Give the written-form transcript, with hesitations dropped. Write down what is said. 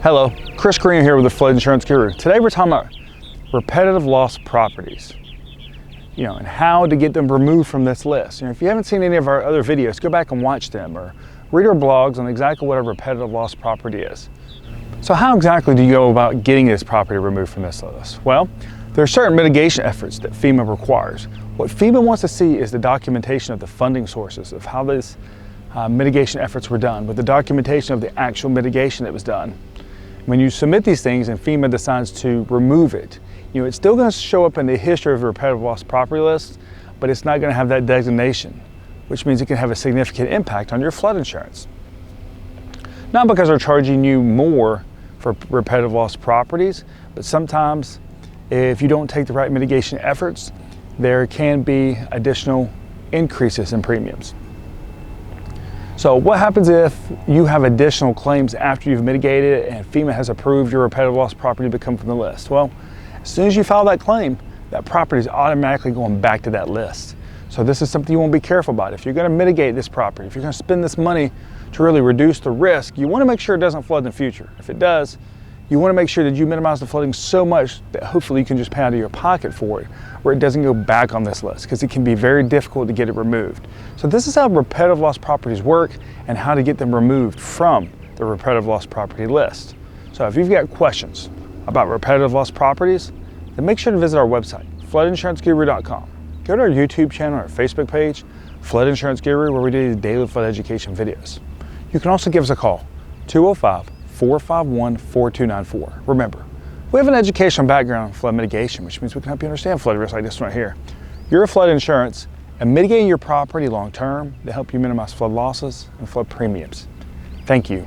Hello, Chris Green here with the Flood Insurance Guru. Today we're talking about repetitive loss properties, and how to get them removed from this list. If you haven't seen any of our other videos, go back and watch them or read our blogs on exactly what a repetitive loss property is. So how exactly do you go about getting this property removed from this list? Well, there are certain mitigation efforts that FEMA requires. What FEMA wants to see is the documentation of the funding sources of how these mitigation efforts were done, with the documentation of the actual mitigation that was done. When you submit these things and FEMA decides to remove it, it's still going to show up in the history of the repetitive loss property list, but it's not going to have that designation, which means it can have a significant impact on your flood insurance. Not because they're charging you more for repetitive loss properties, but sometimes if you don't take the right mitigation efforts, there can be additional increases in premiums. So what happens if you have additional claims after you've mitigated it and FEMA has approved your repetitive loss property to come from the list? Well, as soon as you file that claim, that property is automatically going back to that list. So this is something you want to be careful about. If you're going to mitigate this property, if you're going to spend this money to really reduce the risk, you want to make sure it doesn't flood in the future. If it does, you want to make sure that you minimize the flooding so much that hopefully you can just pay out of your pocket for it, where it doesn't go back on this list, because it can be very difficult to get it removed. So this is how repetitive loss properties work and how to get them removed from the repetitive loss property list. So if you've got questions about repetitive loss properties, then make sure to visit our website, floodinsuranceguru.com. Go to our YouTube channel, our Facebook page, Flood Insurance Guru, where we do daily flood education videos. You can also give us a call, 205-451-4294. Remember, we have an educational background in flood mitigation, which means we can help you understand flood risk like this one right here. Your flood insurance and mitigating your property long term to help you minimize flood losses and flood premiums. Thank you.